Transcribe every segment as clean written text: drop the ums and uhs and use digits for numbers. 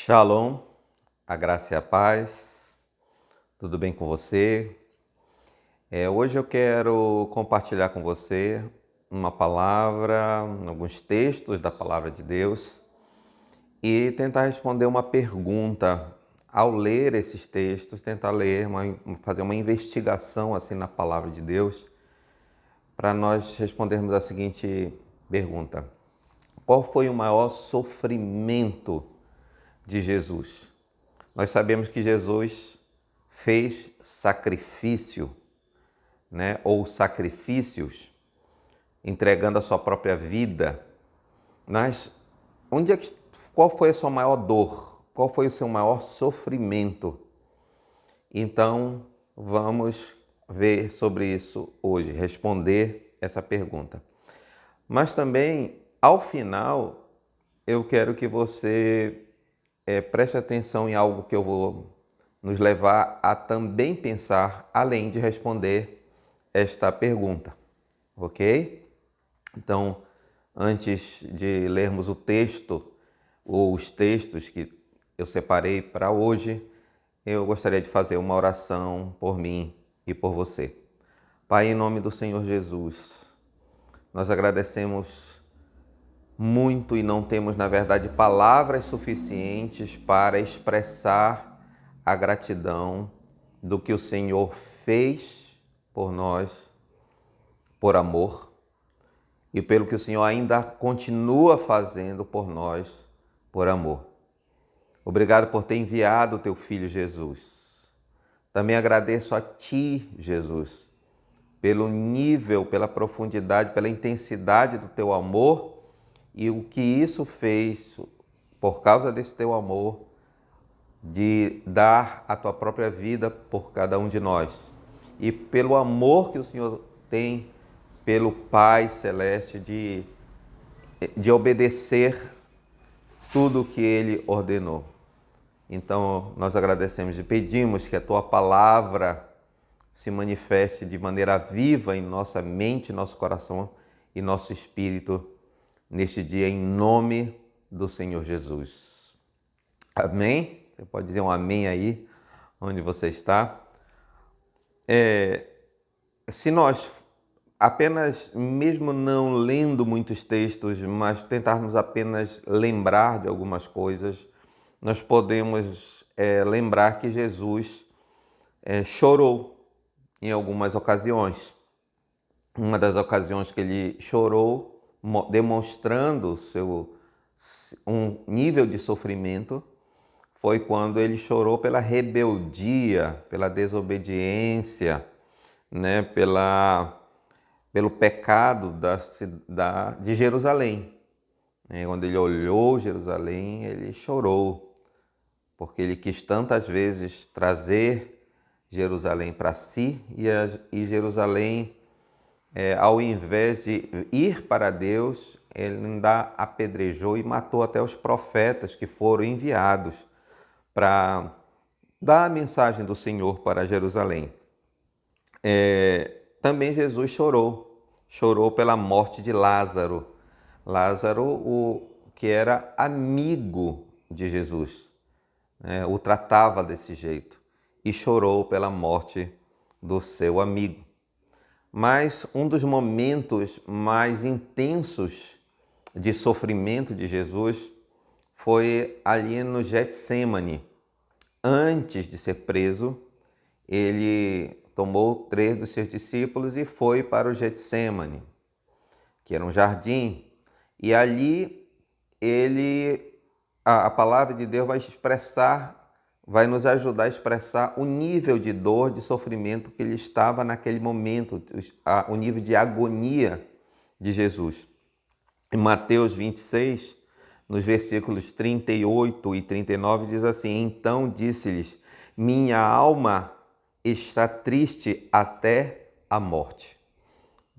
Shalom, a graça e a paz, tudo bem com você? Hoje eu quero compartilhar com você uma palavra, alguns textos da palavra de Deus e tentar responder uma pergunta. Ao ler esses textos, tentar fazer uma investigação assim na palavra de Deus para nós respondermos a seguinte pergunta: qual foi o maior sofrimento de Jesus? Nós sabemos que Jesus fez sacrifício, né? Ou sacrifícios, entregando a sua própria vida. Mas qual foi a sua maior dor? Qual foi o seu maior sofrimento? Então, vamos ver sobre isso hoje, responder essa pergunta. Mas também, ao final, eu quero que você preste atenção em algo que eu vou nos levar a também pensar, além de responder esta pergunta, ok? Então, antes de lermos o texto, ou os textos que eu separei para hoje, eu gostaria de fazer uma oração por mim e por você. Pai, em nome do Senhor Jesus, nós agradecemos muito e não temos, na verdade, palavras suficientes para expressar a gratidão do que o Senhor fez por nós, por amor, e pelo que o Senhor ainda continua fazendo por nós, por amor. Obrigado por ter enviado o teu Filho Jesus. Também agradeço a Ti, Jesus, pelo nível, pela profundidade, pela intensidade do teu amor e o que isso fez por causa desse teu amor, de dar a tua própria vida por cada um de nós. E pelo amor que o Senhor tem pelo Pai Celeste de obedecer tudo o que Ele ordenou. Então, nós agradecemos e pedimos que a tua palavra se manifeste de maneira viva em nossa mente, nosso coração e nosso espírito neste dia, em nome do Senhor Jesus. Amém? Você pode dizer um amém aí, onde você está. Se nós apenas, mesmo não lendo muitos textos, mas tentarmos apenas lembrar de algumas coisas, nós podemos lembrar que Jesus chorou em algumas ocasiões. Uma das ocasiões que ele chorou, demonstrando um nível de sofrimento, foi quando ele chorou pela rebeldia, pela desobediência, né, pelo pecado de Jerusalém. Quando ele olhou Jerusalém, ele chorou, porque ele quis tantas vezes trazer Jerusalém para si e Jerusalém, ao invés de ir para Deus, ele ainda apedrejou e matou até os profetas que foram enviados para dar a mensagem do Senhor para Jerusalém. Também Jesus chorou pela morte de Lázaro. Lázaro, o que era amigo de Jesus, o tratava desse jeito e chorou pela morte do seu amigo. Mas um dos momentos mais intensos de sofrimento de Jesus foi ali no Getsêmani. Antes de ser preso, ele tomou 3 dos seus discípulos e foi para o Getsêmani, que era um jardim. E ali a palavra de Deus vai nos ajudar a expressar o nível de dor, de sofrimento que ele estava naquele momento, o nível de agonia de Jesus. Em Mateus 26, nos versículos 38 e 39, diz assim: então disse-lhes, minha alma está triste até a morte.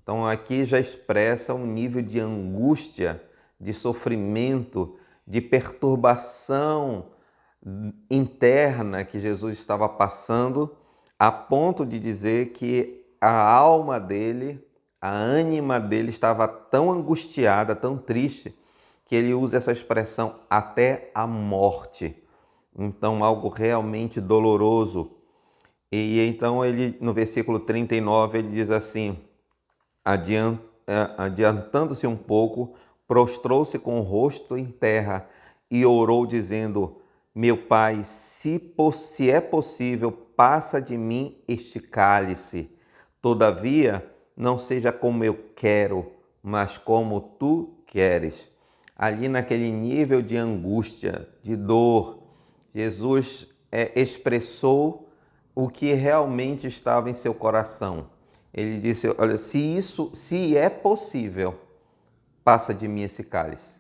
Então aqui já expressa um nível de angústia, de sofrimento, de perturbação interna que Jesus estava passando, a ponto de dizer que a alma dele, a ânima dele estava tão angustiada, tão triste, que ele usa essa expressão até a morte. então algo realmente doloroso. E então ele, no versículo 39, ele diz assim: adiantando-se um pouco, prostrou-se com o rosto em terra e orou, dizendo: Meu pai, se é possível, passa de mim este cálice. Todavia, não seja como eu quero, mas como tu queres. Ali naquele nível de angústia, de dor, Jesus expressou o que realmente estava em seu coração. Ele disse: olha, se é possível, passa de mim esse cálice.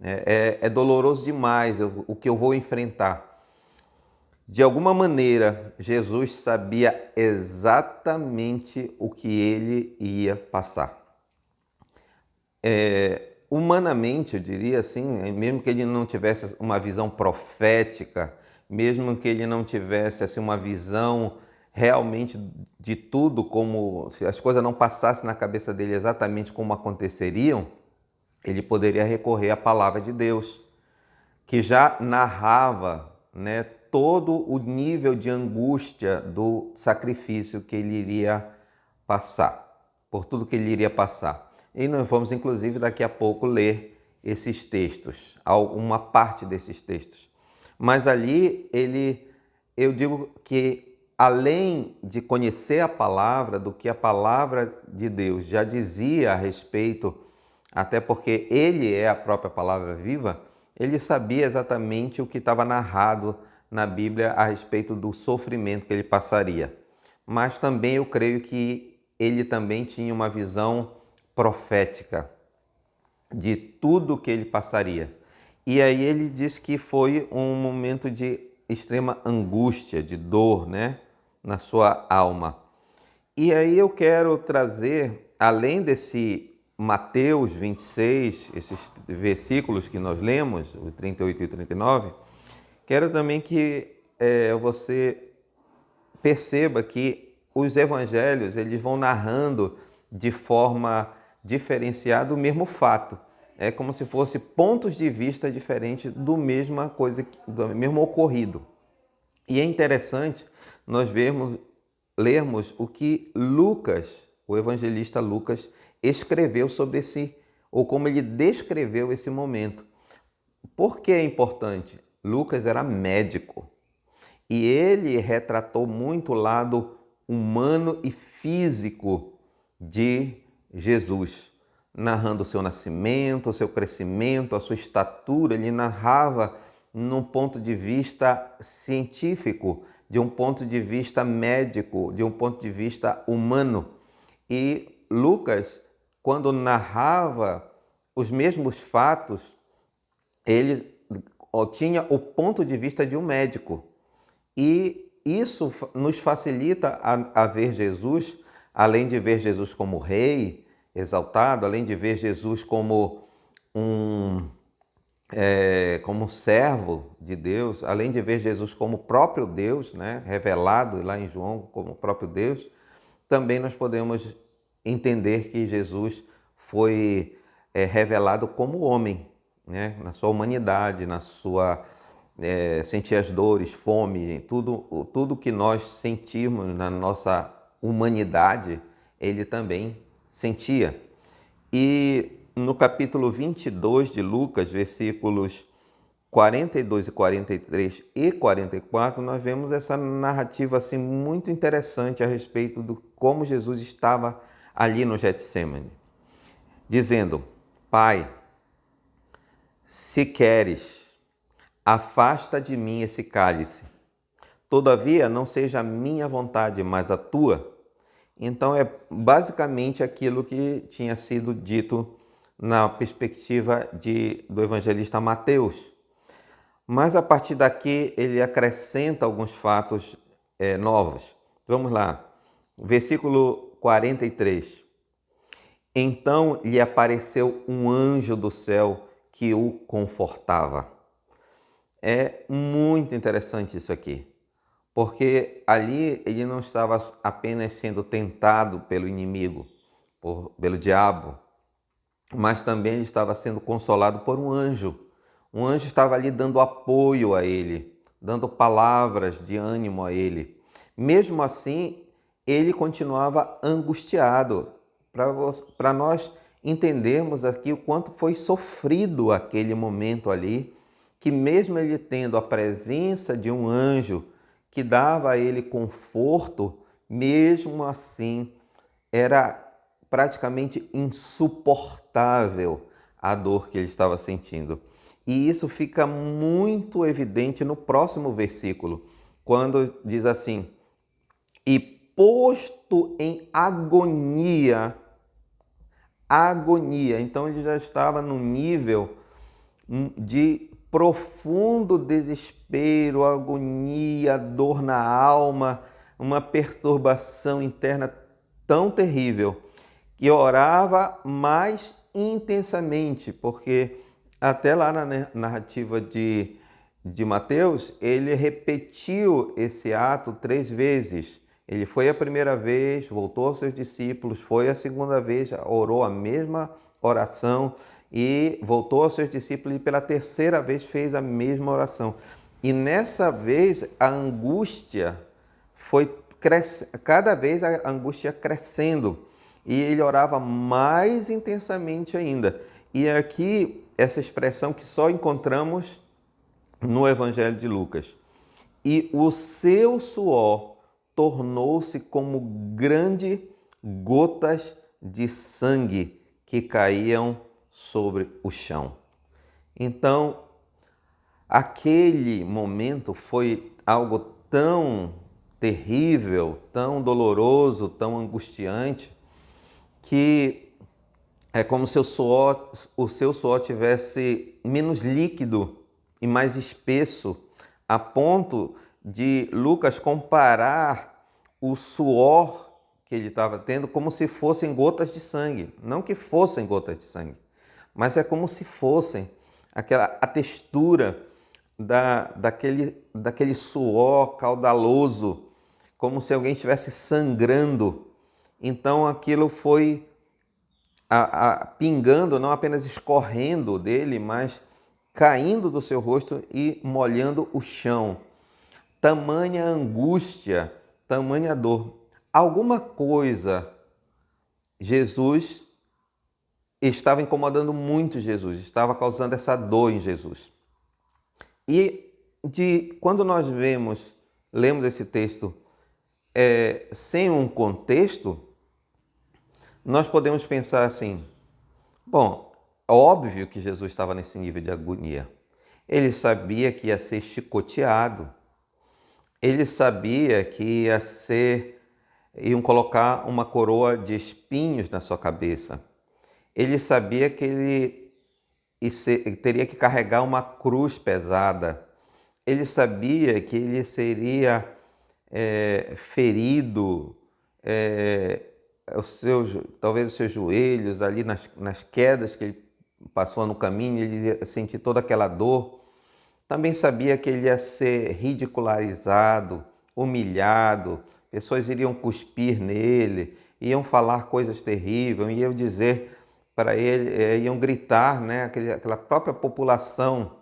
É doloroso demais o que eu vou enfrentar. De alguma maneira, Jesus sabia exatamente o que ele ia passar. Humanamente, eu diria assim, mesmo que ele não tivesse uma visão profética, mesmo que ele não tivesse assim, uma visão realmente de tudo, como se as coisas não passassem na cabeça dele exatamente como aconteceriam, ele poderia recorrer à palavra de Deus, que já narrava, né, todo o nível de angústia do sacrifício que ele iria passar, por tudo que ele iria passar. E nós vamos, inclusive, daqui a pouco ler esses textos, uma parte desses textos. Mas ali eu digo que além de conhecer a palavra, do que a palavra de Deus já dizia a respeito, até porque ele é a própria palavra viva, ele sabia exatamente o que estava narrado na Bíblia a respeito do sofrimento que ele passaria. Mas também eu creio que ele também tinha uma visão profética de tudo que ele passaria. E aí ele diz que foi um momento de extrema angústia, de dor, né, na sua alma. E aí eu quero trazer, além desse Mateus 26, esses versículos que nós lemos, o 38 e o 39, quero também que você perceba que os evangelhos eles vão narrando de forma diferenciada o mesmo fato. É como se fosse pontos de vista diferentes do mesma coisa, do mesmo ocorrido. E é interessante nós lermos o que Lucas, o evangelista Lucas, escreveu sobre esse, ou como ele descreveu esse momento. Por que é importante? Lucas era médico. E ele retratou muito o lado humano e físico de Jesus, narrando o seu nascimento, o seu crescimento, a sua estatura. Ele narrava num ponto de vista científico, de um ponto de vista médico, de um ponto de vista humano. E Lucas, quando narrava os mesmos fatos, ele tinha o ponto de vista de um médico. E isso nos facilita a ver Jesus, além de ver Jesus como rei exaltado, além de ver Jesus como como um servo de Deus, além de ver Jesus como o próprio Deus, né, revelado lá em João como o próprio Deus, também nós podemos entender que Jesus foi revelado como homem, né, na sua humanidade, na sua sentir as dores, fome, tudo que nós sentimos na nossa humanidade, ele também sentia. E no capítulo 22 de Lucas, versículos 42 e 43 e 44, nós vemos essa narrativa assim muito interessante a respeito do como Jesus estava ali no Getsêmani, dizendo: Pai, se queres, afasta de mim esse cálice. Todavia, não seja a minha vontade, mas a tua. Então, é basicamente aquilo que tinha sido dito na perspectiva do evangelista Mateus. Mas a partir daqui, ele acrescenta alguns fatos novos. Vamos lá. Versículo 43. Então lhe apareceu um anjo do céu que o confortava. É muito interessante isso aqui, porque ali ele não estava apenas sendo tentado pelo inimigo, pelo diabo, mas também ele estava sendo consolado por um anjo. Um anjo estava ali dando apoio a ele. dando palavras de ânimo a ele. Mesmo assim, ele continuava angustiado. Para nós entendermos aqui o quanto foi sofrido aquele momento ali, que mesmo ele tendo a presença de um anjo que dava a ele conforto, mesmo assim era praticamente insuportável a dor que ele estava sentindo. E isso fica muito evidente no próximo versículo, quando diz assim: e posto em agonia, então ele já estava no nível de profundo desespero, agonia, dor na alma, uma perturbação interna tão terrível, que orava mais intensamente, porque até lá na narrativa de Mateus, ele repetiu esse ato 3 vezes. Ele foi a primeira vez, voltou aos seus discípulos, foi a segunda vez, orou a mesma oração e voltou aos seus discípulos e pela terceira vez fez a mesma oração. E nessa vez a angústia foi cada vez a angústia crescendo e ele orava mais intensamente ainda. E aqui essa expressão que só encontramos no Evangelho de Lucas. E o seu suor tornou-se como grandes gotas de sangue que caíam sobre o chão. Então, aquele momento foi algo tão terrível, tão doloroso, tão angustiante, que é como se o seu suor tivesse menos líquido e mais espesso, a ponto de Lucas comparar o suor que ele estava tendo como se fossem gotas de sangue. Não que fossem gotas de sangue, mas é como se fossem a textura daquele suor caudaloso, como se alguém estivesse sangrando. Então aquilo foi pingando, não apenas escorrendo dele, mas caindo do seu rosto e molhando o chão. Tamanha angústia, tamanha dor. Alguma coisa Jesus estava incomodando muito Jesus, estava causando essa dor em Jesus. E quando nós lemos esse texto sem um contexto, nós podemos pensar assim: bom, óbvio que Jesus estava nesse nível de agonia. Ele sabia que ia ser chicoteado. Ele sabia que iam colocar uma coroa de espinhos na sua cabeça. Ele sabia que ele teria que carregar uma cruz pesada. Ele sabia que ele seria ferido, talvez os seus joelhos ali nas quedas que ele passou no caminho, ele ia sentir toda aquela dor. Também sabia que ele ia ser ridicularizado, humilhado, pessoas iriam cuspir nele, iam falar coisas terríveis, iam dizer para ele, iam gritar, né? Aquela própria população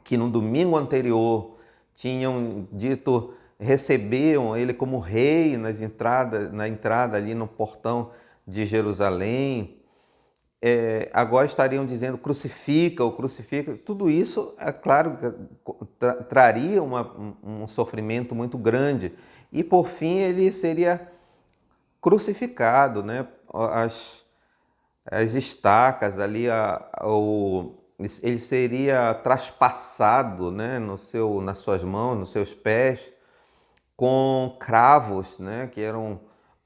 que no domingo anterior tinham dito, receberam ele como rei na entrada ali no portão de Jerusalém. Agora estariam dizendo crucifica-o, crucifica. Tudo isso, é claro, traria um sofrimento muito grande. E por fim ele seria crucificado, né? As estacas ali, ele seria traspassado, né? Nas suas mãos, nos seus pés, com cravos, né? Que eram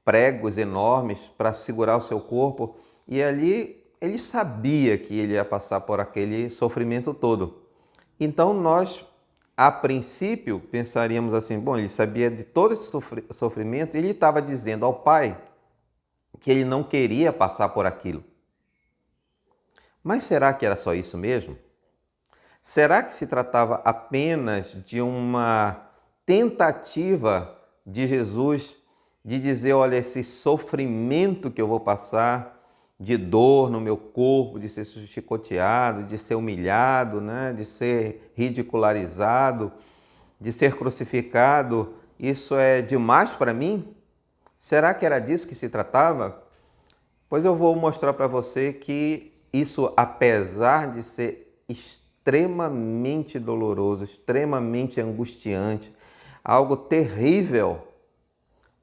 pregos enormes para segurar o seu corpo. E ali ele sabia que ele ia passar por aquele sofrimento todo. Então nós, a princípio, pensaríamos assim: bom, ele sabia de todo esse sofrimento e ele estava dizendo ao Pai que ele não queria passar por aquilo. Mas será que era só isso mesmo? Será que se tratava apenas de uma tentativa de Jesus de dizer: olha, esse sofrimento que eu vou passar, de dor no meu corpo, de ser chicoteado, de ser humilhado, né? De ser ridicularizado, de ser crucificado, isso é demais para mim? Será que era disso que se tratava? Pois eu vou mostrar para você que isso, apesar de ser extremamente doloroso, extremamente angustiante, algo terrível,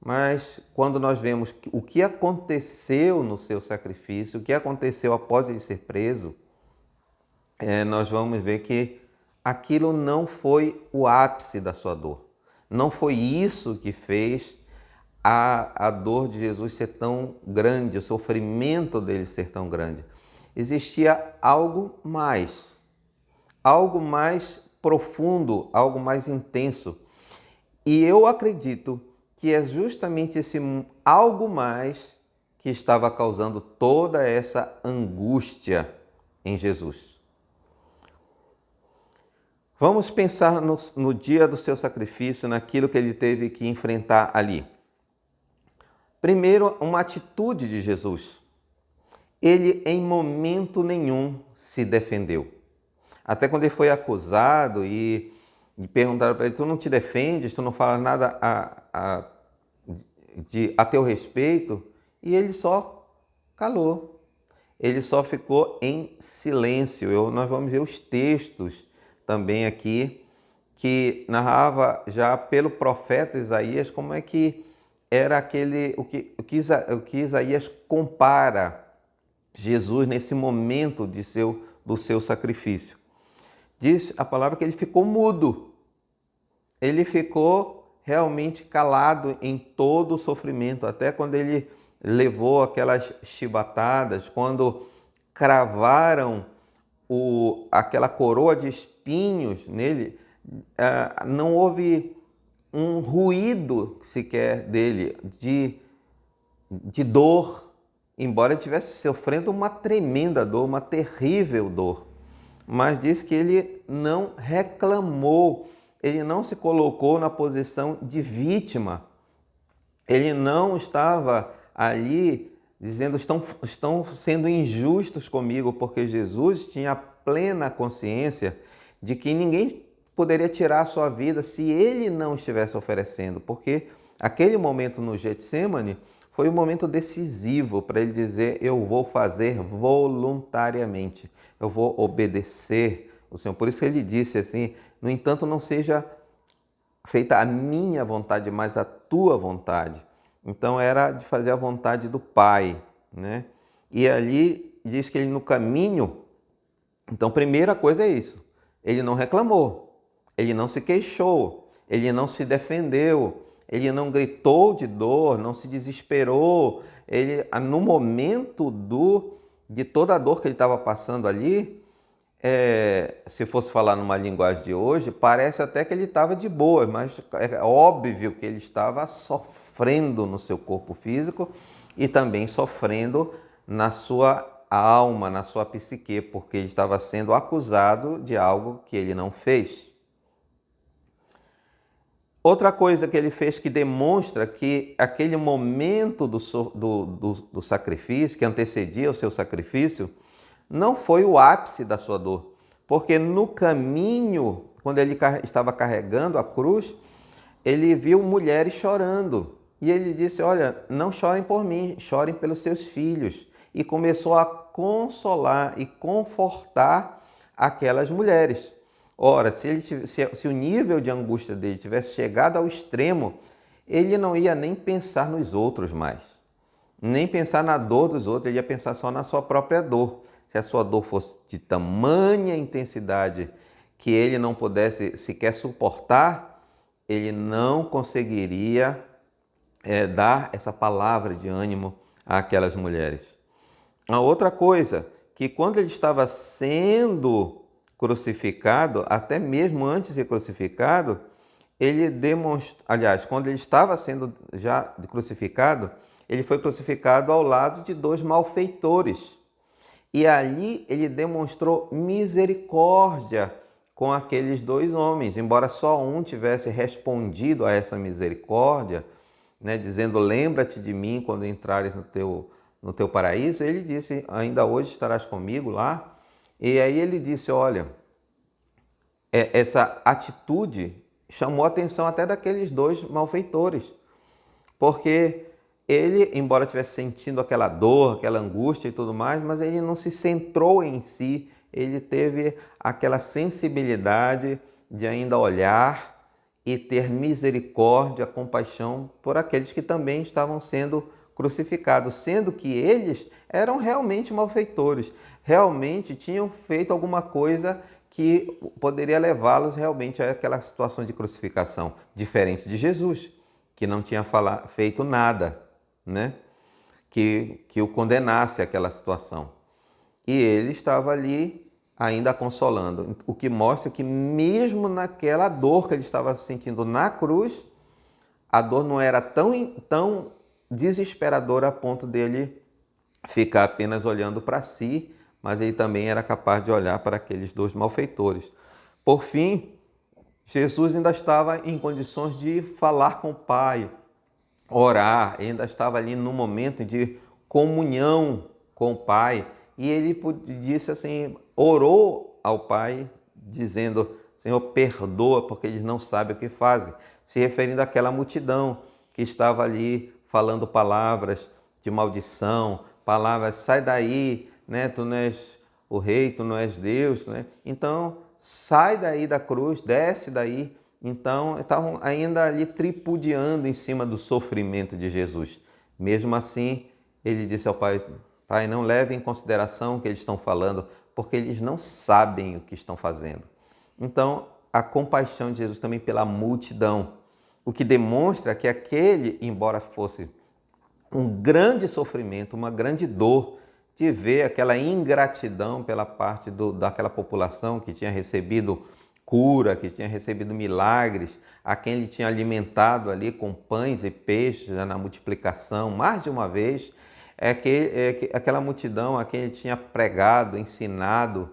mas quando nós vemos o que aconteceu no seu sacrifício, o que aconteceu após ele ser preso, nós vamos ver que aquilo não foi o ápice da sua dor. Não foi isso que fez a dor de Jesus ser tão grande, o sofrimento dele ser tão grande. Existia algo mais profundo, algo mais intenso. E eu acredito que é justamente esse algo mais que estava causando toda essa angústia em Jesus. Vamos pensar no dia do seu sacrifício, naquilo que ele teve que enfrentar ali. Primeiro, uma atitude de Jesus. Ele em momento nenhum se defendeu. Até quando ele foi acusado e perguntaram para ele, tu não te defendes, tu não falas nada a teu respeito, e ele só calou. Ele só ficou em silêncio. Nós vamos ver os textos também aqui, que narrava já pelo profeta Isaías como é que era o que Isaías compara Jesus nesse momento do seu sacrifício. Diz a palavra que ele ficou mudo. Ele ficou realmente calado em todo o sofrimento, até quando ele levou aquelas chibatadas, quando cravaram aquela coroa de espinhos nele, não houve um ruído sequer dele de dor, embora ele estivesse sofrendo uma tremenda dor, uma terrível dor. Mas diz que ele não reclamou, ele não se colocou na posição de vítima, ele não estava ali dizendo estão sendo injustos comigo, porque Jesus tinha plena consciência de que ninguém poderia tirar a sua vida se ele não estivesse oferecendo, porque aquele momento no Getsemane foi um momento decisivo para ele dizer, eu vou fazer voluntariamente, eu vou obedecer o Senhor. Por isso que ele disse assim, no entanto, não seja feita a minha vontade, mas a tua vontade. Então era de fazer a vontade do Pai, né? E ali diz que ele no caminho, então primeira coisa é isso, ele não reclamou, ele não se queixou, ele não se defendeu, ele não gritou de dor, não se desesperou, ele no momento de toda a dor que ele estava passando ali, se fosse falar numa linguagem de hoje, parece até que ele estava de boa, mas é óbvio que ele estava sofrendo no seu corpo físico e também sofrendo na sua alma, na sua psique, porque ele estava sendo acusado de algo que ele não fez. Outra coisa que ele fez que demonstra que aquele momento do sacrifício, que antecedia o seu sacrifício, não foi o ápice da sua dor, porque no caminho, quando ele estava carregando a cruz, ele viu mulheres chorando e ele disse, olha, não chorem por mim, chorem pelos seus filhos, e começou a consolar e confortar aquelas mulheres. Ora, se o nível de angústia dele tivesse chegado ao extremo, ele não ia nem pensar nos outros mais, nem pensar na dor dos outros, ele ia pensar só na sua própria dor. Se a sua dor fosse de tamanha intensidade que ele não pudesse sequer suportar, ele não conseguiria dar essa palavra de ânimo àquelas mulheres. A outra coisa, que quando ele estava sendo crucificado, até mesmo antes de ser crucificado, ele demonstrou, aliás, quando ele estava sendo já crucificado, ele foi crucificado ao lado de dois malfeitores. E ali ele demonstrou misericórdia com aqueles dois homens, embora só um tivesse respondido a essa misericórdia, né, dizendo, lembra-te de mim quando entrares no teu paraíso. Ele disse, ainda hoje estarás comigo lá. E aí ele disse, olha, essa atitude chamou a atenção até daqueles dois malfeitores, porque ele, embora estivesse sentindo aquela dor, aquela angústia e tudo mais, mas ele não se centrou em si, ele teve aquela sensibilidade de ainda olhar e ter misericórdia, compaixão por aqueles que também estavam sendo crucificados, sendo que eles eram realmente malfeitores, realmente tinham feito alguma coisa que poderia levá-los realmente àquela situação de crucificação, diferente de Jesus, que não tinha feito nada, né? que o condenasse àquela situação. E ele estava ali ainda consolando, o que mostra que mesmo naquela dor que ele estava sentindo na cruz, a dor não era tão desesperadora a ponto dele ficar apenas olhando para si, mas ele também era capaz de olhar para aqueles dois malfeitores. Por fim, Jesus ainda estava em condições de falar com o Pai, orar, ainda estava ali no momento de comunhão com o Pai, e ele disse assim, orou ao Pai, dizendo, Senhor, perdoa, porque eles não sabem o que fazem, se referindo àquela multidão que estava ali falando palavras de maldição, palavras, sai daí, né? Tu não és o rei, tu não és Deus, né? Então, sai daí da cruz, desce daí. Então, estavam ainda ali tripudiando em cima do sofrimento de Jesus. Mesmo assim, ele disse ao Pai, Pai, não leve em consideração o que eles estão falando, porque eles não sabem o que estão fazendo. Então, a compaixão de Jesus também pela multidão, o que demonstra que aquele, embora fosse um grande sofrimento, uma grande dor, de ver aquela ingratidão pela parte daquela população que tinha recebido cura, que tinha recebido milagres, a quem ele tinha alimentado ali com pães e peixes na multiplicação, mais de uma vez, aquela multidão a quem ele tinha pregado, ensinado,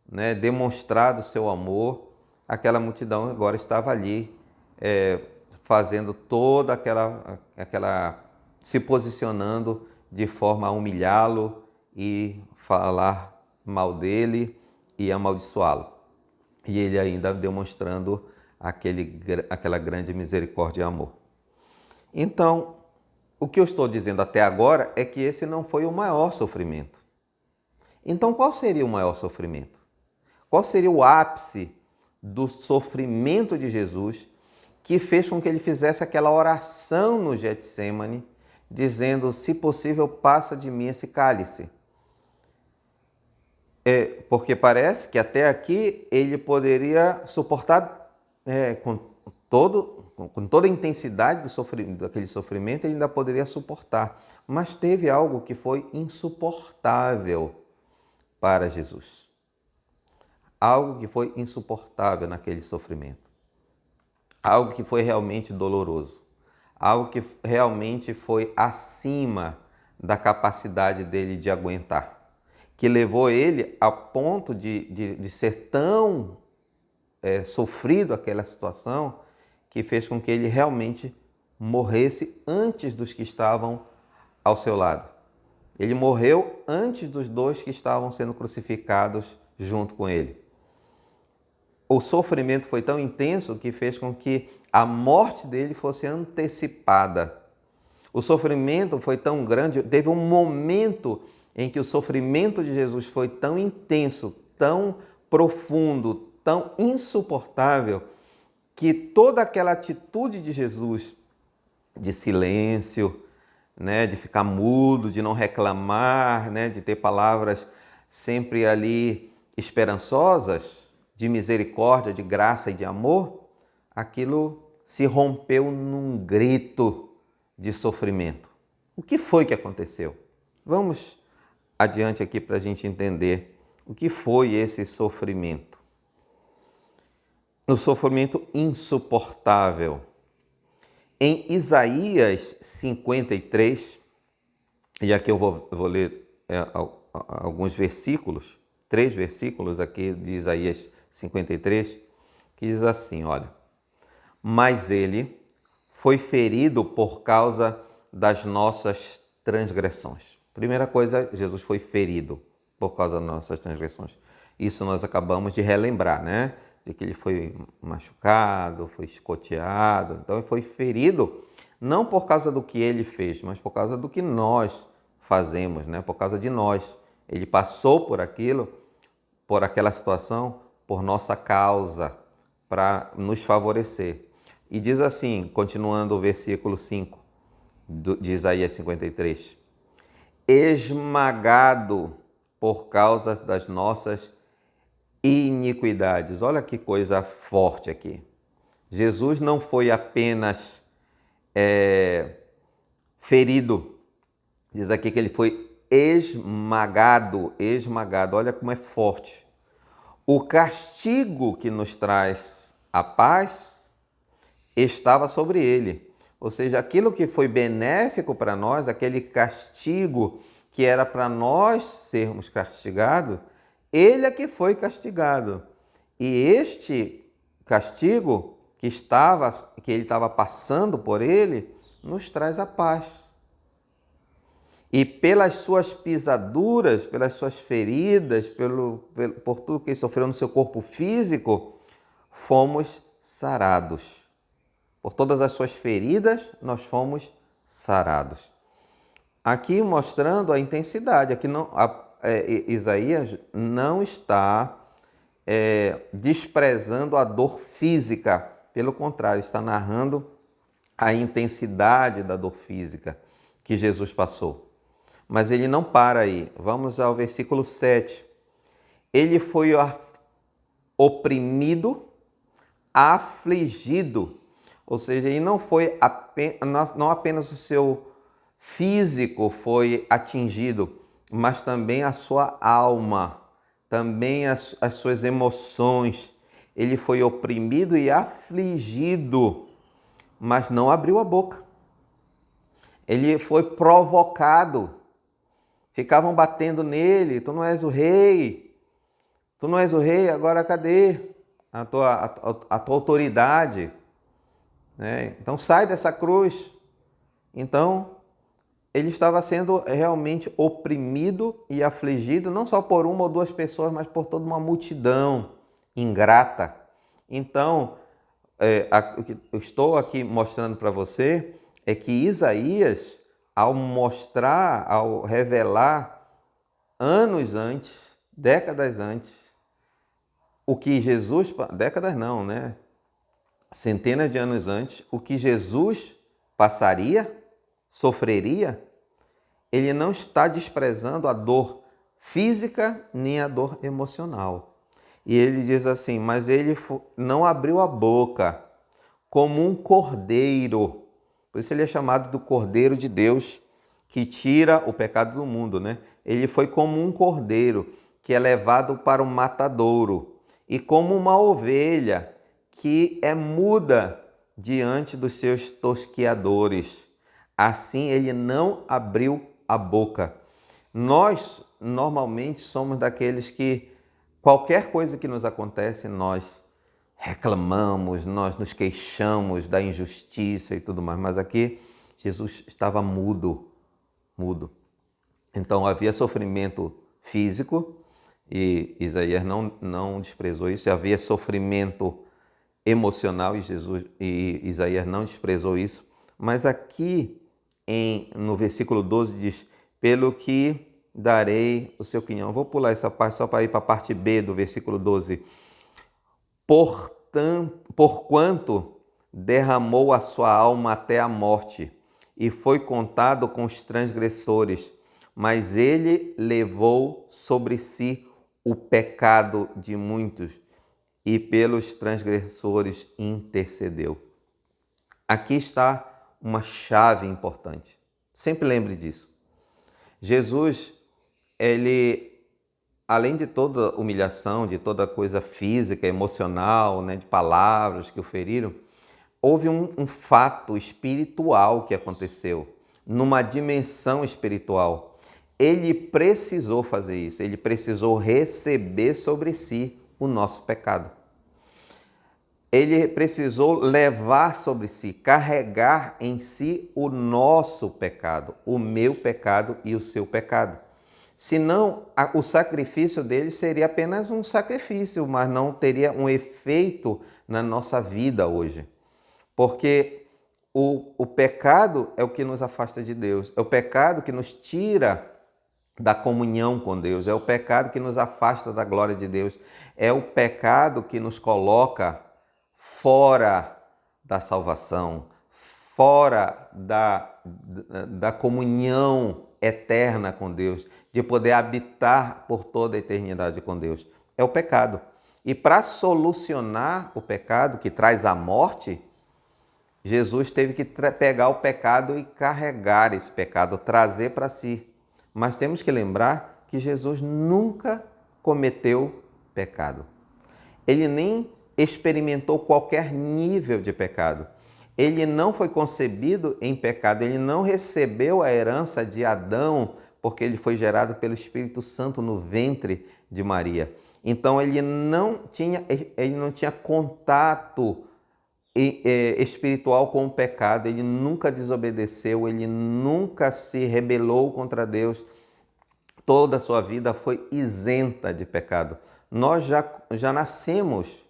né, demonstrado seu amor, aquela multidão agora estava ali fazendo toda aquela se posicionando de forma a humilhá-lo e falar mal dele e amaldiçoá-lo. E ele ainda demonstrando aquela grande misericórdia e amor. Então, o que eu estou dizendo até agora é que esse não foi o maior sofrimento. Então, qual seria o maior sofrimento? Qual seria o ápice do sofrimento de Jesus que fez com que ele fizesse aquela oração no Getsêmani, dizendo, se possível, passa de mim esse cálice? Porque parece que até aqui ele poderia suportar com toda a intensidade daquele sofrimento, ele ainda poderia suportar. Mas teve algo que foi insuportável para Jesus. Algo que foi insuportável naquele sofrimento. Algo que foi realmente doloroso. Algo que realmente foi acima da capacidade dele de aguentar. Que levou ele a ponto de ser tão sofrido aquela situação, que fez com que ele realmente morresse antes dos que estavam ao seu lado. Ele morreu antes dos dois que estavam sendo crucificados junto com ele. O sofrimento foi tão intenso que fez com que a morte dele fosse antecipada. O sofrimento foi tão grande, teve um momento em que o sofrimento de Jesus foi tão intenso, tão profundo, tão insuportável, que toda aquela atitude de Jesus de silêncio, né, de ficar mudo, de não reclamar, né, de ter palavras sempre ali esperançosas, de misericórdia, de graça e de amor, aquilo se rompeu num grito de sofrimento. O que foi que aconteceu? Vamos adiante aqui para a gente entender o que foi esse sofrimento. O sofrimento insuportável. Em Isaías 53, e aqui eu vou ler alguns versículos, 3 versículos aqui de Isaías 53, que diz assim, olha, mas ele foi ferido por causa das nossas transgressões. Primeira coisa, Jesus foi ferido por causa das nossas transgressões. Isso nós acabamos de relembrar, né? de que ele foi machucado, foi escoteado, então ele foi ferido, não por causa do que ele fez, mas por causa do que nós fazemos, né? Por causa de nós. Ele passou por aquilo, por aquela situação, por nossa causa, para nos favorecer. E diz assim, continuando o versículo 5 de Isaías 53, esmagado por causa das nossas iniquidades. Olha que coisa forte aqui. Jesus não foi apenas ferido, diz aqui que ele foi esmagado, esmagado. Olha como é forte. O castigo que nos traz a paz estava sobre ele. Ou seja, aquilo que foi benéfico para nós, aquele castigo que era para nós sermos castigados, ele é que foi castigado. E este castigo que ele estava passando por ele, nos traz a paz. E pelas suas pisaduras, pelas suas feridas, por tudo que ele sofreu no seu corpo físico, fomos sarados. Por todas as suas feridas, nós fomos sarados. Aqui mostrando a intensidade. Aqui Isaías não está desprezando a dor física. Pelo contrário, está narrando a intensidade da dor física que Jesus passou. Mas ele não para aí. Vamos ao versículo 7. Ele foi oprimido, afligido. Ou seja, ele não foi não apenas o seu físico foi atingido, mas também a sua alma, também as suas emoções. Ele foi oprimido e afligido, mas não abriu a boca. Ele foi provocado. Ficavam batendo nele, tu não és o rei, tu não és o rei, agora cadê a tua autoridade? Então sai dessa cruz. Então ele estava sendo realmente oprimido e afligido, não só por uma ou duas pessoas, mas por toda uma multidão ingrata. Então, o que eu estou aqui mostrando para você é que Isaías, ao revelar anos antes, décadas antes, o que Jesus, décadas não, né? Centenas de anos antes, o que Jesus passaria, sofreria, ele não está desprezando a dor física nem a dor emocional. E ele diz assim, mas ele não abriu a boca como um cordeiro. Por isso ele é chamado do Cordeiro de Deus, que tira o pecado do mundo, né? Ele foi como um cordeiro que é levado para o matadouro e como uma ovelha que é muda diante dos seus tosqueadores. Assim ele não abriu a boca. Nós normalmente somos daqueles que qualquer coisa que nos acontece, nós reclamamos, nós nos queixamos da injustiça e tudo mais. Mas aqui Jesus estava mudo. Então havia sofrimento físico e Isaías não desprezou isso. Havia sofrimento emocional e Isaías não desprezou isso. Mas aqui no versículo 12 diz, pelo que darei o seu quinhão. Vou pular essa parte só para ir para a parte B do versículo 12. Porquanto derramou a sua alma até a morte e foi contado com os transgressores, mas ele levou sobre si o pecado de muitos e pelos transgressores intercedeu. Aqui está uma chave importante. Sempre lembre disso. Jesus, ele, além de toda humilhação, de toda coisa física, emocional, né, de palavras que o feriram, houve um fato espiritual que aconteceu, numa dimensão espiritual. Ele precisou fazer isso, ele precisou receber sobre si o nosso pecado. Ele precisou levar sobre si, carregar em si o nosso pecado, o meu pecado e o seu pecado. Senão, o sacrifício dele seria apenas um sacrifício, mas não teria um efeito na nossa vida hoje. Porque o pecado é o que nos afasta de Deus, é o pecado que nos tira da comunhão com Deus, é o pecado que nos afasta da glória de Deus, é o pecado que nos coloca fora da salvação, fora da comunhão eterna com Deus, de poder habitar por toda a eternidade com Deus. É o pecado. E para solucionar o pecado que traz a morte, Jesus teve que pegar o pecado e carregar esse pecado, trazer para si. Mas temos que lembrar que Jesus nunca cometeu pecado. Ele nem experimentou qualquer nível de pecado. Ele não foi concebido em pecado, ele não recebeu a herança de Adão, porque ele foi gerado pelo Espírito Santo no ventre de Maria. Então ele não tinha contato espiritual com o pecado, ele nunca desobedeceu, ele nunca se rebelou contra Deus. Toda a sua vida foi isenta de pecado. Nós já nascemos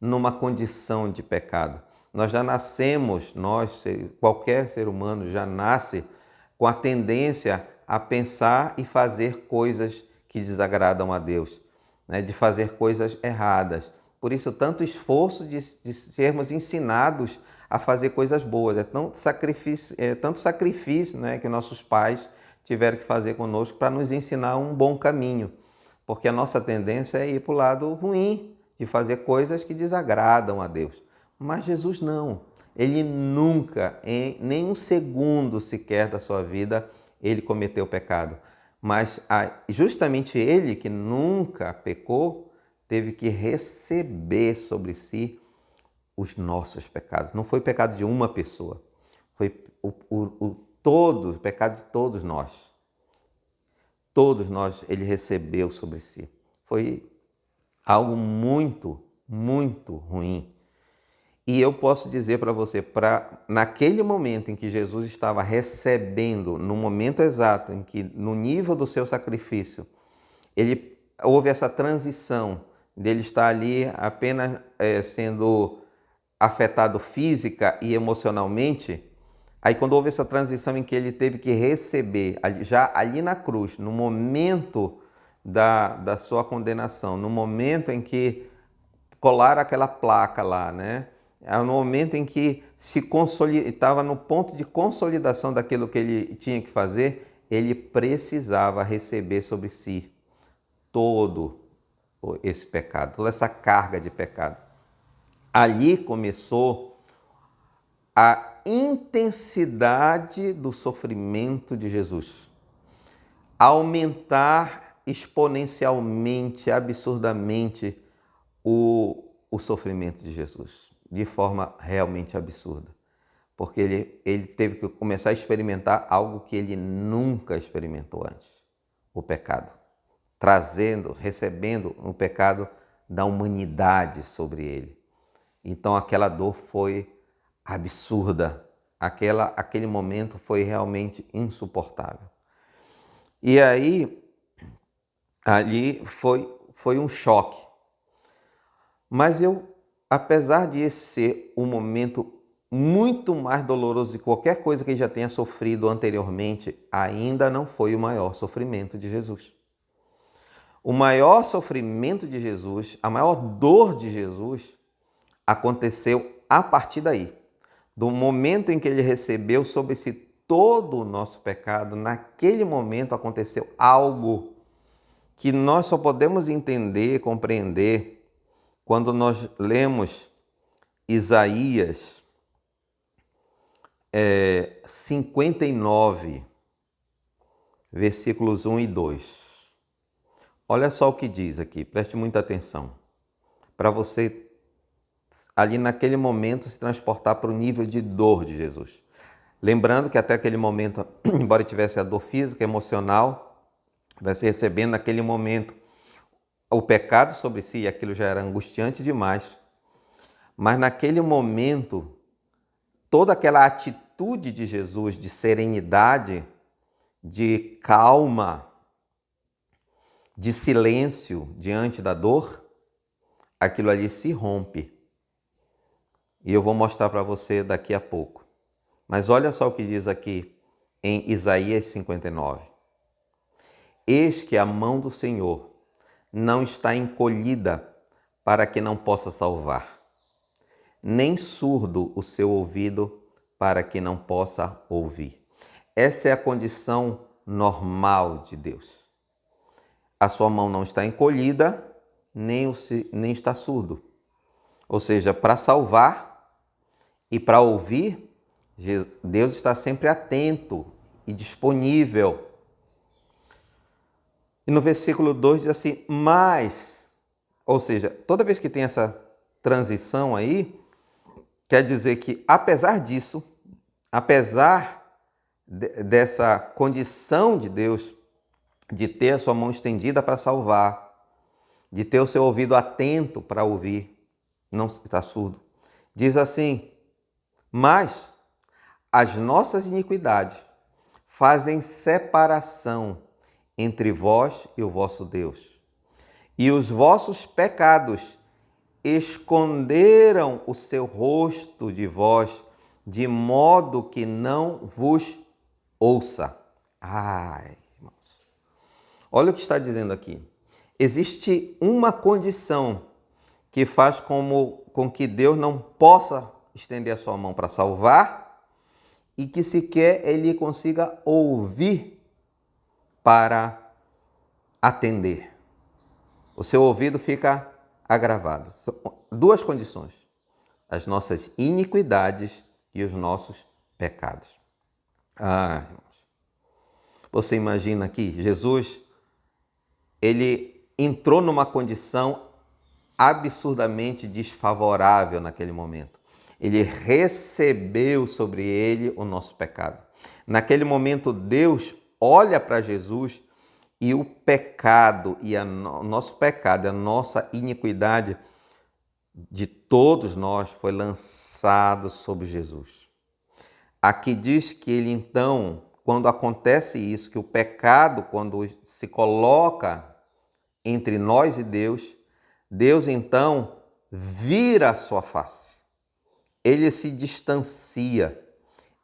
numa condição de pecado. Nós já nascemos, qualquer ser humano já nasce com a tendência a pensar e fazer coisas que desagradam a Deus, né? De fazer coisas erradas. Por isso, tanto esforço de sermos ensinados a fazer coisas boas. É tanto sacrifício, né, que nossos pais tiveram que fazer conosco para nos ensinar um bom caminho. Porque a nossa tendência é ir para o lado ruim, de fazer coisas que desagradam a Deus. Mas Jesus não. Ele nunca, em nem um segundo sequer da sua vida, ele cometeu pecado. Mas justamente ele, que nunca pecou, teve que receber sobre si os nossos pecados. Não foi o pecado de uma pessoa, foi o pecado de todos nós. Todos nós ele recebeu sobre si. Foi algo muito, muito ruim. E eu posso dizer para você, naquele momento em que Jesus estava recebendo, no momento exato em que, no nível do seu sacrifício, houve essa transição dele estar ali apenas sendo afetado física e emocionalmente. Aí quando houve essa transição em que ele teve que receber, já ali na cruz, no momento da sua condenação, no momento em que colaram aquela placa lá, né? No momento em que estava no ponto de consolidação daquilo que ele tinha que fazer, ele precisava receber sobre si todo esse pecado, toda essa carga de pecado. Ali começou a intensidade do sofrimento de Jesus, aumentar exponencialmente, absurdamente o sofrimento de Jesus, de forma realmente absurda, porque ele teve que começar a experimentar algo que ele nunca experimentou antes, o pecado, recebendo o pecado da humanidade sobre ele. Então aquela dor foi absurda, aquele momento foi realmente insuportável. E aí, ali foi um choque. Mas apesar de esse ser um momento muito mais doloroso de qualquer coisa que ele já tenha sofrido anteriormente, ainda não foi o maior sofrimento de Jesus. O maior sofrimento de Jesus, a maior dor de Jesus, aconteceu a partir daí. Do momento em que ele recebeu sobre si todo o nosso pecado, naquele momento aconteceu algo que nós só podemos entender, compreender, quando nós lemos Isaías 59, versículos 1 e 2. Olha só o que diz aqui, preste muita atenção, para você ali naquele momento se transportar para o nível de dor de Jesus. Lembrando que até aquele momento, embora tivesse a dor física, emocional, vai se recebendo naquele momento o pecado sobre si, e aquilo já era angustiante demais. Mas naquele momento, toda aquela atitude de Jesus de serenidade, de calma, de silêncio diante da dor, aquilo ali se rompe. E eu vou mostrar para você daqui a pouco. Mas olha só o que diz aqui em Isaías 59. Eis que a mão do Senhor não está encolhida para que não possa salvar, nem surdo o seu ouvido para que não possa ouvir. Essa é a condição normal de Deus. A sua mão não está encolhida, nem está surdo. Ou seja, para salvar e para ouvir, Deus está sempre atento e disponível. E no versículo 2 diz assim, mas, ou seja, toda vez que tem essa transição aí, quer dizer que apesar disso, apesar dessa condição de Deus de ter a sua mão estendida para salvar, de ter o seu ouvido atento para ouvir, não está surdo, diz assim, mas as nossas iniquidades fazem separação entre vós e o vosso Deus. E os vossos pecados esconderam o seu rosto de vós, de modo que não vos ouça. Ai, irmãos. Olha o que está dizendo aqui. Existe uma condição que faz com que Deus não possa estender a sua mão para salvar e que sequer ele consiga ouvir para atender. O seu ouvido fica agravado. São duas condições: as nossas iniquidades e os nossos pecados. Irmãos, você imagina aqui, Jesus, ele entrou numa condição absurdamente desfavorável naquele momento. Ele recebeu sobre ele o nosso pecado. Naquele momento, Deus olha para Jesus e o pecado, o nosso pecado, a nossa iniquidade de todos nós foi lançado sobre Jesus. Aqui diz que ele então, quando acontece isso, que o pecado, quando se coloca entre nós e Deus, Deus então vira a sua face. Ele se distancia.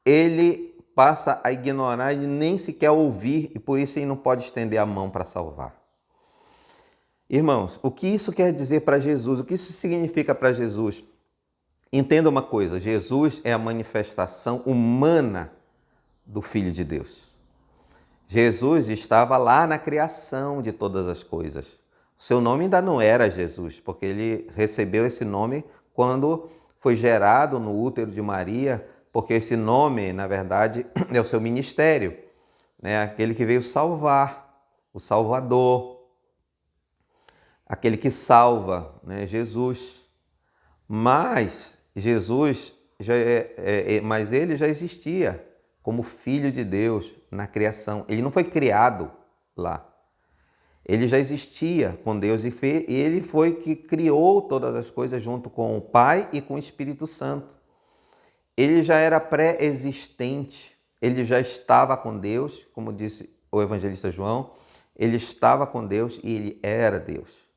Ele passa a ignorar e nem sequer ouvir, e por isso ele não pode estender a mão para salvar. Irmãos, o que isso quer dizer para Jesus? O que isso significa para Jesus? Entenda uma coisa, Jesus é a manifestação humana do Filho de Deus. Jesus estava lá na criação de todas as coisas. O seu nome ainda não era Jesus, porque ele recebeu esse nome quando foi gerado no útero de Maria, porque esse nome, na verdade, é o seu ministério, né? Aquele que veio salvar, o Salvador, aquele que salva, né? Jesus. Mas Jesus mas ele já existia como Filho de Deus na criação. Ele não foi criado lá. Ele já existia com Deus e ele foi que criou todas as coisas junto com o Pai e com o Espírito Santo. Ele já era pré-existente, ele já estava com Deus, como disse o evangelista João, ele estava com Deus e ele era Deus.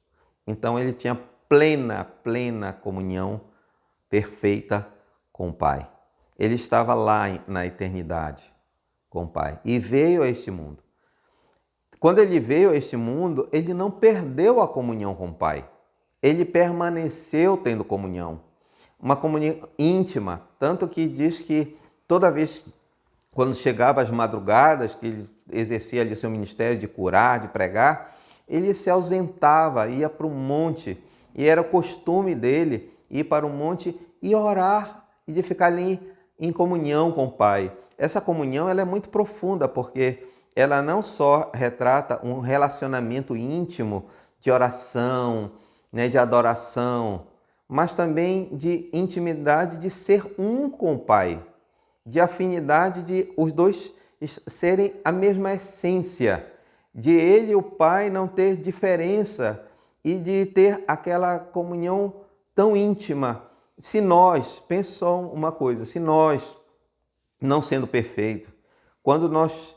Então ele tinha plena comunhão perfeita com o Pai. Ele estava lá na eternidade com o Pai e veio a este mundo. Quando ele veio a este mundo, ele não perdeu a comunhão com o Pai. Ele permaneceu tendo comunhão. Uma comunhão íntima, tanto que diz que toda vez, quando chegava às madrugadas, que ele exercia ali o seu ministério de curar, de pregar, ele se ausentava, ia para um monte, e era o costume dele ir para o monte e orar, e de ficar ali em comunhão com o Pai. Essa comunhão ela é muito profunda, porque ela não só retrata um relacionamento íntimo de oração, né, de adoração, mas também de intimidade de ser um com o Pai, de afinidade de os dois serem a mesma essência, de ele e o Pai não ter diferença e de ter aquela comunhão tão íntima. Se nós, pensa só uma coisa, se nós, não sendo perfeito, quando nós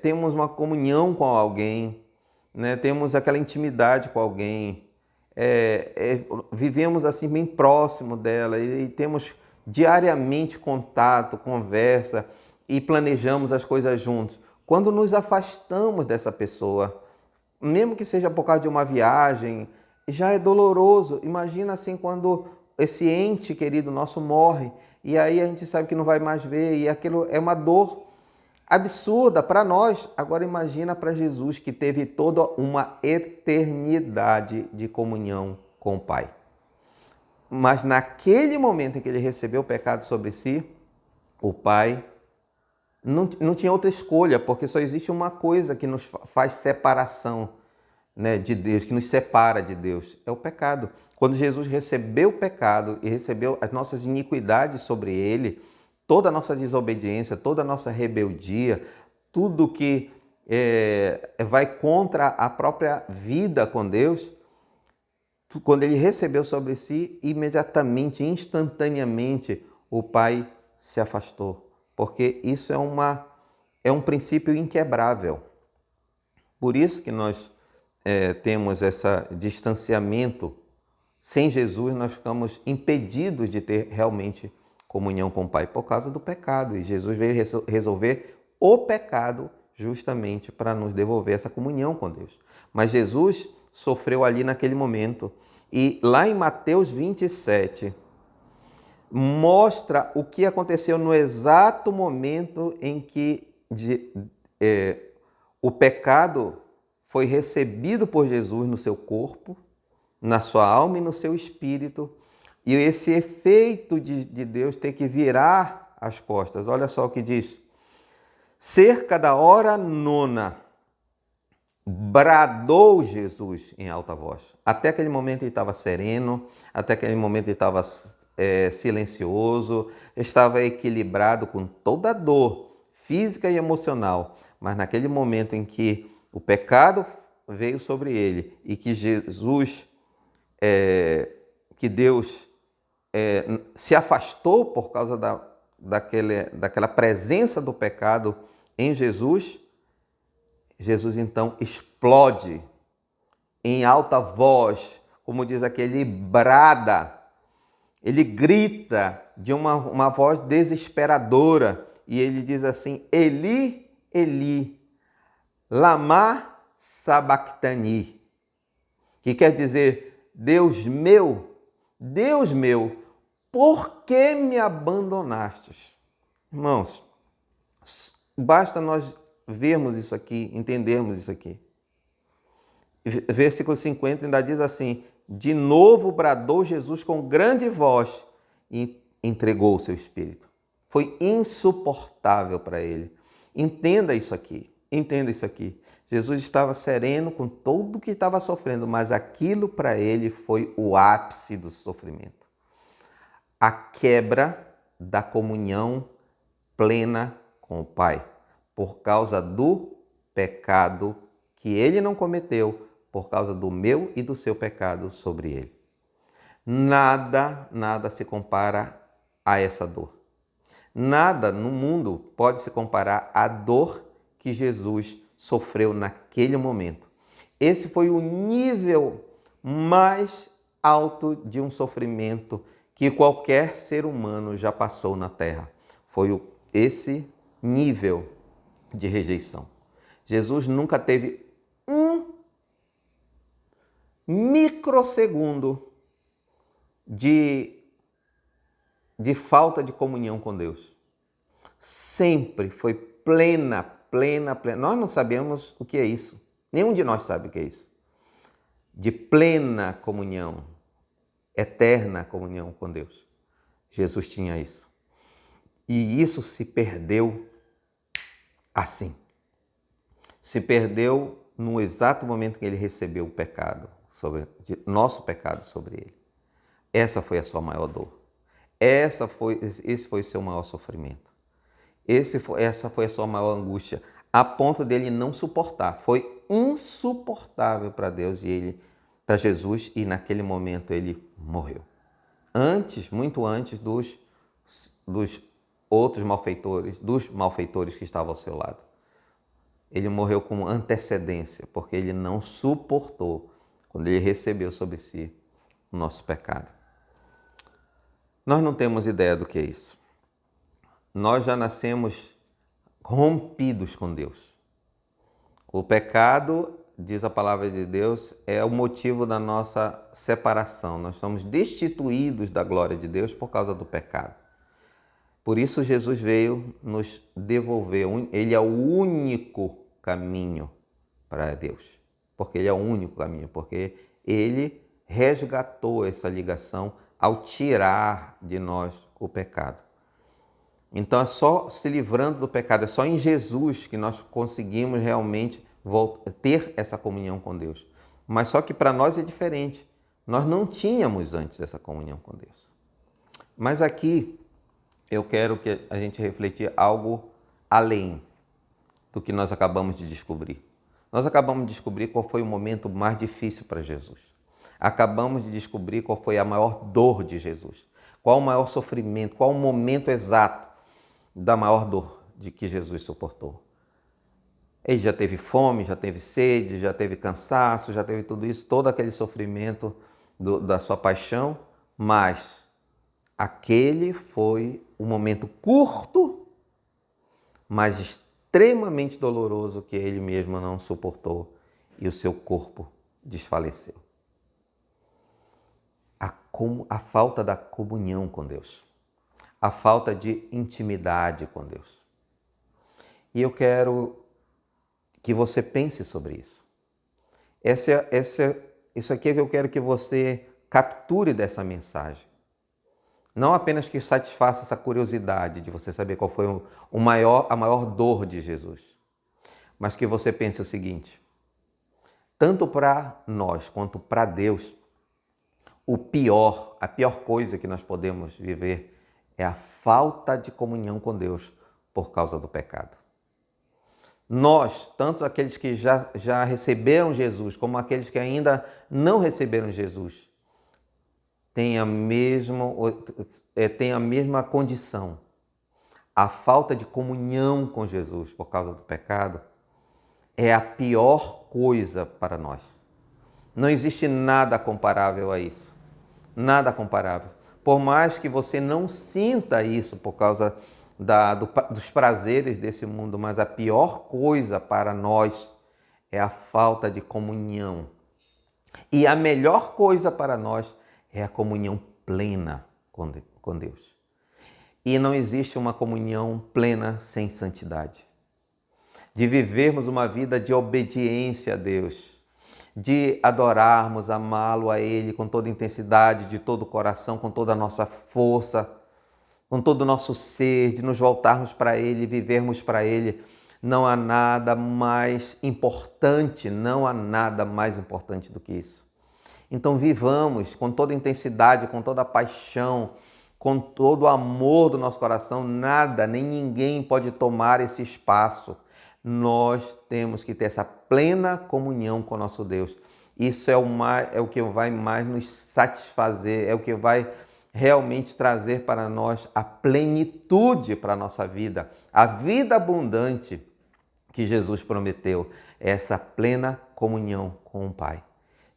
temos uma comunhão com alguém, né? Temos aquela intimidade com alguém, vivemos assim bem próximo dela e temos diariamente contato, conversa e planejamos as coisas juntos. Quando nos afastamos dessa pessoa, mesmo que seja por causa de uma viagem, já é doloroso. Imagina assim quando esse ente querido nosso morre e aí a gente sabe que não vai mais ver e aquilo é uma dor absurda para nós. Agora imagina para Jesus, que teve toda uma eternidade de comunhão com o Pai. Mas naquele momento em que ele recebeu o pecado sobre si, o Pai não tinha outra escolha, porque só existe uma coisa que nos faz separação, né, de Deus, que nos separa de Deus, é o pecado. Quando Jesus recebeu o pecado e recebeu as nossas iniquidades sobre ele, toda a nossa desobediência, toda a nossa rebeldia, tudo que vai contra a própria vida com Deus, quando ele recebeu sobre si, imediatamente, instantaneamente, o Pai se afastou. Porque isso é um princípio inquebrável. Por isso que nós temos esse distanciamento. Sem Jesus, nós ficamos impedidos de ter realmente comunhão com o Pai por causa do pecado. E Jesus veio resolver o pecado justamente para nos devolver essa comunhão com Deus. Mas Jesus sofreu ali naquele momento. E lá em Mateus 27, mostra o que aconteceu no exato momento em que o pecado foi recebido por Jesus no seu corpo, na sua alma e no seu espírito. E esse efeito de Deus ter que virar as costas. Olha só o que diz. Cerca da hora nona, bradou Jesus em alta voz. Até aquele momento ele estava sereno, até aquele momento ele estava silencioso, estava equilibrado com toda a dor física e emocional. Mas naquele momento em que o pecado veio sobre ele e que Jesus, que Deus se afastou por causa daquela presença do pecado em Jesus, Jesus então explode em alta voz, como diz aqui, ele brada, ele grita de uma voz desesperadora e ele diz assim: Eli, Eli, lama sabachthani, que quer dizer: Deus meu, por que me abandonastes? Irmãos, basta nós vermos isso aqui, entendermos isso aqui. Versículo 50 ainda diz assim: de novo bradou Jesus com grande voz e entregou o seu espírito. Foi insuportável para ele. Entenda isso aqui, entenda isso aqui. Jesus estava sereno com tudo o que estava sofrendo, mas aquilo para ele foi o ápice do sofrimento. A quebra da comunhão plena com o Pai, por causa do pecado que ele não cometeu, por causa do meu e do seu pecado sobre ele. Nada se compara a essa dor. Nada no mundo pode se comparar à dor que Jesus sofreu naquele momento. Esse foi o nível mais alto de um sofrimento que qualquer ser humano já passou na Terra. Foi esse nível de rejeição. Jesus nunca teve um microsegundo de falta de comunhão com Deus. Sempre foi plena. Nós não sabemos o que é isso. Nenhum de nós sabe o que é isso. De plena comunhão, eterna comunhão com Deus. Jesus tinha isso. E isso se perdeu assim. Se perdeu no exato momento que ele recebeu o pecado, nosso pecado sobre ele. Essa foi a sua maior dor. Esse foi o seu maior sofrimento. Essa foi a sua maior angústia, a ponto dele não suportar. Foi insuportável para Deus para Jesus, e naquele momento ele morreu. Muito antes dos outros malfeitores, dos malfeitores que estavam ao seu lado. Ele morreu com antecedência, porque ele não suportou quando ele recebeu sobre si o nosso pecado. Nós não temos ideia do que é isso. Nós já nascemos rompidos com Deus. O pecado, diz a palavra de Deus, é o motivo da nossa separação. Nós somos destituídos da glória de Deus por causa do pecado. Por isso Jesus veio nos devolver. Ele é o único caminho para Deus. Porque ele é o único caminho. Porque ele resgatou essa ligação ao tirar de nós o pecado. Então é só se livrando do pecado, é só em Jesus que nós conseguimos realmente ter essa comunhão com Deus. Mas só que para nós é diferente. Nós não tínhamos antes essa comunhão com Deus. Mas aqui eu quero que a gente refletir algo além do que nós acabamos de descobrir. Nós acabamos de descobrir qual foi o momento mais difícil para Jesus. Acabamos de descobrir qual foi a maior dor de Jesus. Qual o maior sofrimento, qual o momento exato da maior dor de que Jesus suportou. Ele já teve fome, já teve sede, já teve cansaço, já teve tudo isso, todo aquele sofrimento da sua paixão, mas aquele foi um momento curto, mas extremamente doloroso que ele mesmo não suportou e o seu corpo desfaleceu. A falta da comunhão com Deus, a falta de intimidade com Deus. E eu quero que você pense sobre isso. Isso aqui é que eu quero que você capture dessa mensagem. Não apenas que satisfaça essa curiosidade de você saber qual foi a maior dor de Jesus, mas que você pense o seguinte: tanto para nós quanto para Deus, a pior coisa que nós podemos viver é a falta de comunhão com Deus por causa do pecado. Nós, tanto aqueles que já receberam Jesus, como aqueles que ainda não receberam Jesus, têm a mesma condição. A falta de comunhão com Jesus por causa do pecado é a pior coisa para nós. Não existe nada comparável a isso. Nada comparável. Por mais que você não sinta isso por causa dos prazeres desse mundo, mas a pior coisa para nós é a falta de comunhão. E a melhor coisa para nós é a comunhão plena com Deus. E não existe uma comunhão plena sem santidade. De vivermos uma vida de obediência a Deus, de adorarmos, amá-lo a Ele com toda intensidade, de todo o coração, com toda a nossa força, com todo o nosso ser, de nos voltarmos para Ele, vivermos para Ele. Não há nada mais importante, do que isso. Então vivamos com toda a intensidade, com toda a paixão, com todo o amor do nosso coração. Nada, nem ninguém pode tomar esse espaço. Nós temos que ter essa plena comunhão com o nosso Deus. Isso é o que vai mais nos satisfazer, é o que vai realmente trazer para nós a plenitude para a nossa vida, a vida abundante que Jesus prometeu, é essa plena comunhão com o Pai.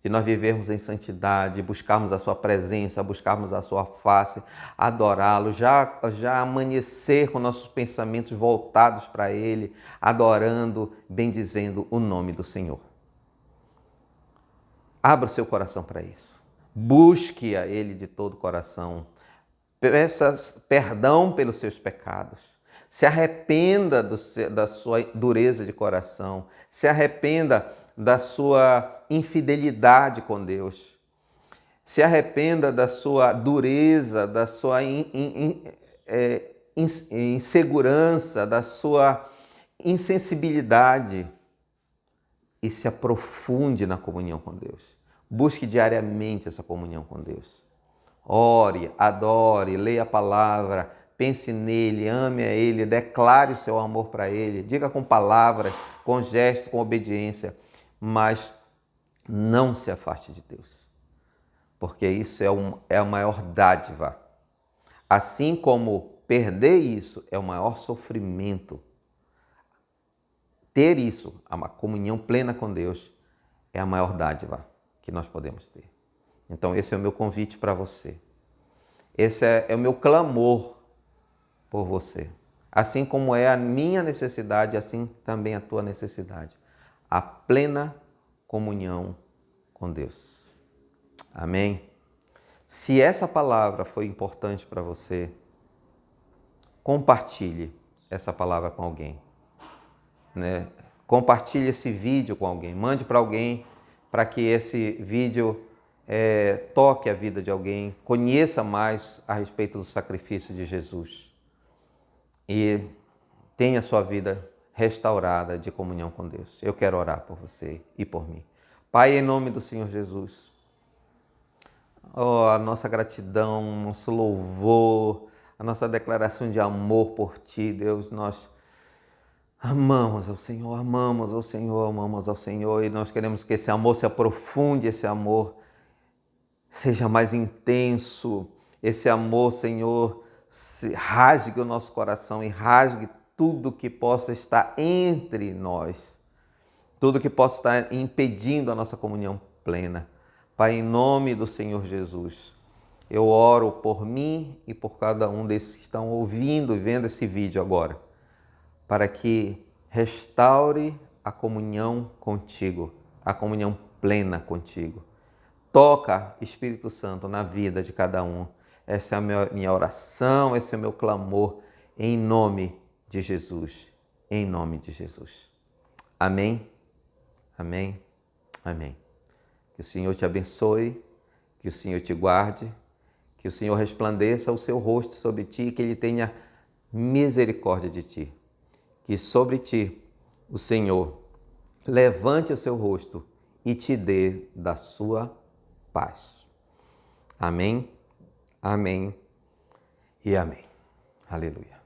De nós vivermos em santidade, buscarmos a sua presença, buscarmos a sua face, adorá-lo, já amanhecer com nossos pensamentos voltados para Ele, adorando, bendizendo o nome do Senhor. Abra o seu coração para isso. Busque a Ele de todo o coração. Peça perdão pelos seus pecados. Se arrependa da sua dureza de coração. Se arrependa da sua infidelidade com Deus. Se arrependa da sua dureza, da sua insegurança, da sua insensibilidade e se aprofunde na comunhão com Deus. Busque diariamente essa comunhão com Deus. Ore, adore, leia a palavra, pense nele, ame a Ele, declare o seu amor para Ele, diga com palavras, com gestos, com obediência, mas não se afaste de Deus, porque isso é a maior dádiva. Assim como perder isso é o maior sofrimento, ter isso, uma comunhão plena com Deus, é a maior dádiva que nós podemos ter. Então esse é o meu convite para você. Esse é o meu clamor por você. Assim como é a minha necessidade, assim também a tua necessidade. A plena comunhão com Deus. Amém? Se essa palavra foi importante para você, compartilhe essa palavra com alguém, né? Compartilhe esse vídeo com alguém, mande para alguém para que esse vídeo toque a vida de alguém, conheça mais a respeito do sacrifício de Jesus e tenha sua vida restaurada de comunhão com Deus. Eu quero orar por você e por mim. Pai, em nome do Senhor Jesus, a nossa gratidão, nosso louvor, a nossa declaração de amor por Ti, Deus, nós amamos ao Senhor, amamos ao Senhor, amamos ao Senhor, e nós queremos que esse amor se aprofunde, esse amor seja mais intenso, esse amor, Senhor, rasgue o nosso coração e rasgue tudo que possa estar entre nós, tudo que possa estar impedindo a nossa comunhão plena. Pai, em nome do Senhor Jesus, eu oro por mim e por cada um desses que estão ouvindo e vendo esse vídeo agora, para que restaure a comunhão contigo, a comunhão plena contigo. Toca, Espírito Santo, na vida de cada um. Essa é a minha oração, esse é o meu clamor, em nome de Jesus. Em nome de Jesus. Amém, amém, amém. Que o Senhor te abençoe, que o Senhor te guarde, que o Senhor resplandeça o seu rosto sobre ti e que Ele tenha misericórdia de ti. Que sobre ti o Senhor levante o seu rosto e te dê da sua paz. Amém, amém e amém. Aleluia.